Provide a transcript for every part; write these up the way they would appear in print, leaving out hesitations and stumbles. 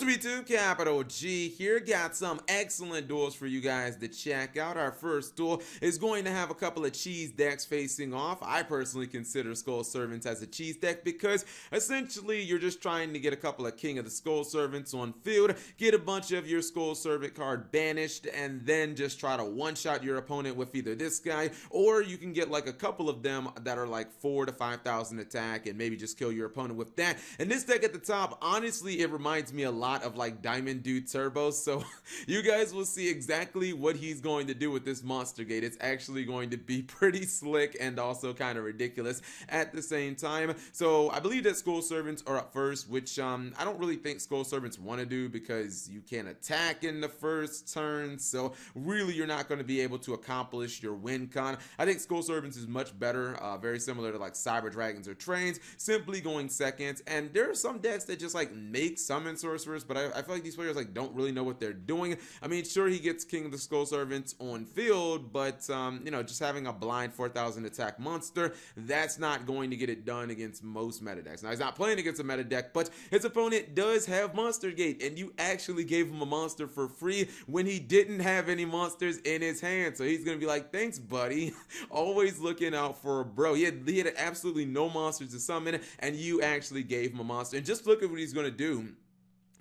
What's up YouTube, Capital G here, got some excellent duels for you guys to check out. Our first duel is going to have a couple of cheese decks facing off. I personally consider Skull Servants as a cheese deck because essentially you're just trying to get a couple of King of the Skull Servants on field, get a bunch of your Skull Servant card banished, and then just try to one-shot your opponent with either this guy, or you can get like a couple of them that are like 4,000 to 5,000 attack and maybe just kill your opponent with that. And this deck at the top, honestly, it reminds me a lot of like Diamond Dude Turbo, so you guys will see exactly what he's going to do with this Monster Gate. It's actually going to be pretty slick and also kind of ridiculous at the same time. So I believe that Skull Servants are up first, which I don't really think Skull Servants want to do because you can't attack in the first turn, so really you're not going to be able to accomplish your win con. I think Skull Servants is much better, very similar to like Cyber Dragons or Trains, simply going second. And there are some decks that just like make summon sorcerers, but I feel like these players like don't really know what they're doing. I mean, sure, he gets King of the Skull Servants on field, but you know, just having a blind 4,000 attack monster, that's not going to get it done against most meta decks. Now, he's not playing against a meta deck, but his opponent does have Monster Gate, and you actually gave him a monster for free when he didn't have any monsters in his hand. So he's gonna be like, thanks, buddy. Always looking out for a bro. He had absolutely no monsters to summon, and you actually gave him a monster. And just look at what he's gonna do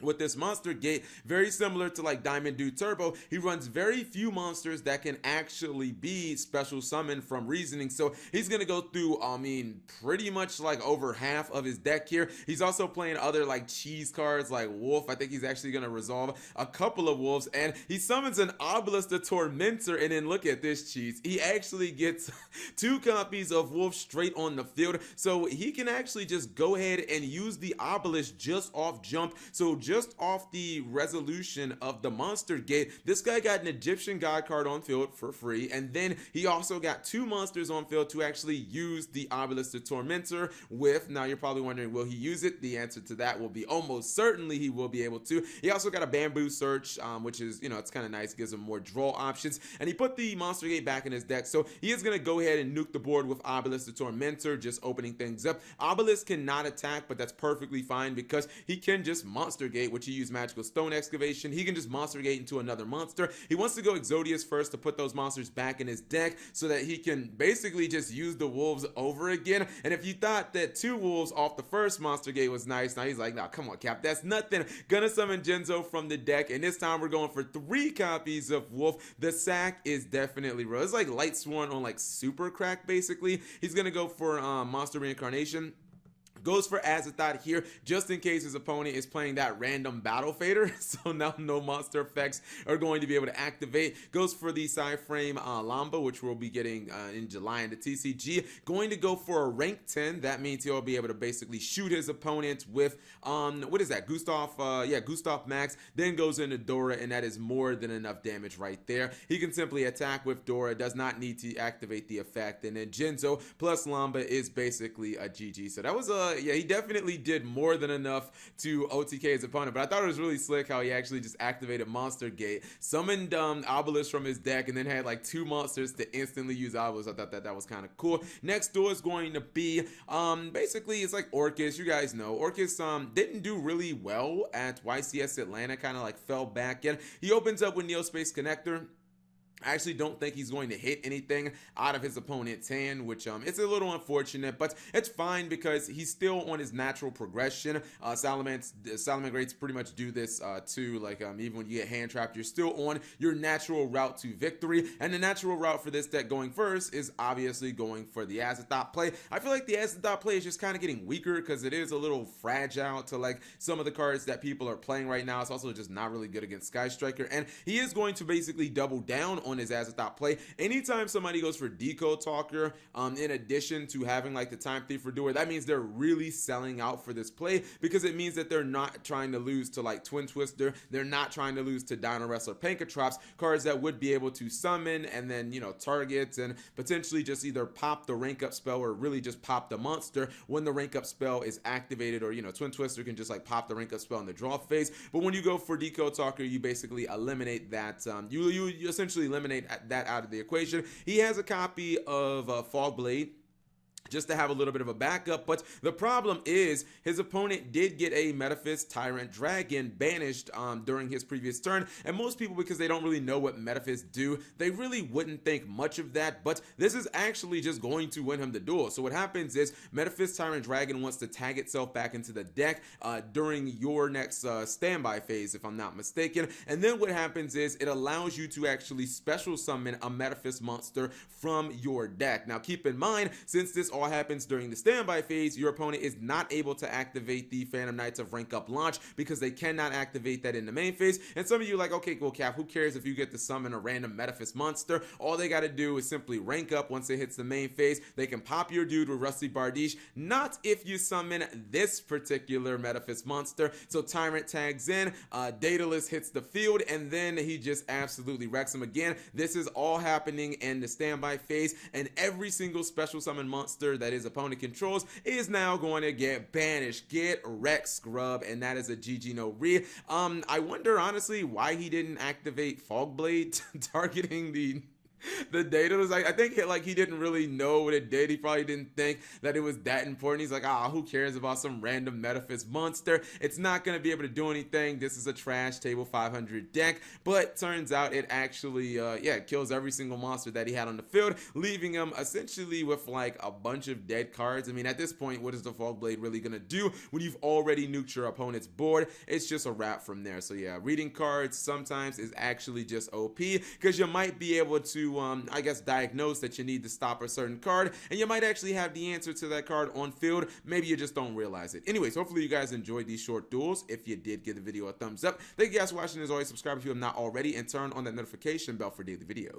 with this Monster Gate. Very similar to like Diamond Dude Turbo, he runs very few monsters that can actually be special summoned from Reasoning. So he's gonna go through, I mean, pretty much like over half of his deck here. He's also playing other like cheese cards like Wolf. I think he's actually gonna resolve a couple of Wolves, and he summons an Obelisk the Tormentor, and then look at this cheese. He actually gets 2 copies of Wolf straight on the field, so he can actually just go ahead and use the Obelisk just off jump. So just off the resolution of the Monster Gate, this guy got an Egyptian God card on field for free, and then he also got 2 monsters on field to actually use the Obelisk the Tormentor with. Now you're probably wondering, will he use it? The answer to that will be almost certainly he will be able to. He also got a Bamboo Search, which is, you know, it's kind of nice, gives him more draw options, and he put the Monster Gate back in his deck, so he is going to go ahead and nuke the board with Obelisk the Tormentor, just opening things up. Obelisk cannot attack, but that's perfectly fine because he can just Monster Gate, which he used Magical Stone Excavation. He can just Monster Gate into another monster. He wants to go Exodius first to put those monsters back in his deck so that he can basically just use the wolves over again. And if you thought that 2 wolves off the first Monster Gate was nice, now he's like, nah, come on, Cap, that's nothing. Gonna summon Genzo from the deck, and this time we're going for 3 copies of Wolf. The sack is definitely real. It's like Light Sworn on like Super Crack, basically. He's gonna go for Monster Reincarnation. Goes for Azathoth here, just in case his opponent is playing that random Battle Fader, so now no monster effects are going to be able to activate. Goes for the Psyframe Lamba, which we'll be getting in July in the TCG. Going to go for a rank 10. That means he'll be able to basically shoot his opponent with, what is that, Gustav, yeah, Gustav Max, then goes into Dora, and that is more than enough damage right there. He can simply attack with Dora, does not need to activate the effect, and then Genzo plus Lamba is basically a GG. So that was a yeah, he definitely did more than enough to OTK his opponent, but I thought it was really slick how he actually just activated Monster Gate, summoned Obelisk from his deck, and then had like 2 monsters to instantly use Obelisk. I thought that was kind of cool. Next duel is going to be basically it's like Orcus. You guys know Orcus didn't do really well at YCS Atlanta, kind of like fell back in. He opens up with Neospace Connector. I actually don't think he's going to hit anything out of his opponent's hand, which it's a little unfortunate, but it's fine because he's still on his natural progression. Salamangreats pretty much do this too, like even when you get hand trapped, you're still on your natural route to victory, and the natural route for this deck going first is obviously going for the Azathoth play. I feel like the Azathoth play is just kind of getting weaker because it is a little fragile to like some of the cards that people are playing right now. It's also just not really good against Sky Striker, and he is going to basically double down on his Azathoth play. Anytime somebody goes for Decode Talker, in addition to having like the Time Thief for Doer, that means they're really selling out for this play because it means that they're not trying to lose to like Twin Twister, they're not trying to lose to Dino Wrestler Pankatrops, cards that would be able to summon and then, you know, target and potentially just either pop the rank up spell or really just pop the monster when the rank up spell is activated, or, you know, Twin Twister can just like pop the rank up spell in the draw phase. But when you go for Decode Talker, you basically eliminate that, you essentially eliminate that out of the equation. He has a copy of Fog Blade. just to have a little bit of a backup. But the problem is his opponent did get a Metaphys Tyrant Dragon banished during his previous turn, and most people, because they don't really know what Metaphys do, they really wouldn't think much of that. But this is actually just going to win him the duel. So what happens is Metaphys Tyrant Dragon wants to tag itself back into the deck during your next standby phase, if I'm not mistaken, and then what happens is it allows you to actually special summon a Metaphys monster from your deck. Now keep in mind, since this all happens during the standby phase, your opponent is not able to activate the Phantom Knights of Rank Up launch because they cannot activate that in the main phase. And some of you are like, okay, cool, Cap, who cares if you get to summon a random Metaphys monster? All they got to do is simply rank up once it hits the main phase. They can pop your dude with Rusty Bardiche, not if you summon this particular Metaphys monster. So Tyrant tags in, Daedalus hits the field, and then he just absolutely wrecks him again. This is all happening in the standby phase, and every single special summon monster that his opponent controls is now going to get banished. Get wrecked, scrub, and that is a GG no re. I wonder honestly why he didn't activate Fogblade targeting the Daedalus. I think he didn't really know what it did. He probably didn't think that it was that important. He's like, who cares about some random Metaphys monster? It's not going to be able to do anything. This is a trash table 500 deck. But turns out it actually kills every single monster that he had on the field, leaving him essentially with like a bunch of dead cards. I mean, at this point, what is the Fogblade really going to do when you've already nuked your opponent's board? It's just a wrap from there. So yeah, reading cards sometimes is actually just OP, because you might be able to I guess diagnose that you need to stop a certain card, and you might actually have the answer to that card on field. Maybe you just don't realize it. Anyways, hopefully you guys enjoyed these short duels. If you did, give the video a thumbs up. Thank you guys for watching. As always, subscribe if you have not already, and turn on that notification bell for daily videos.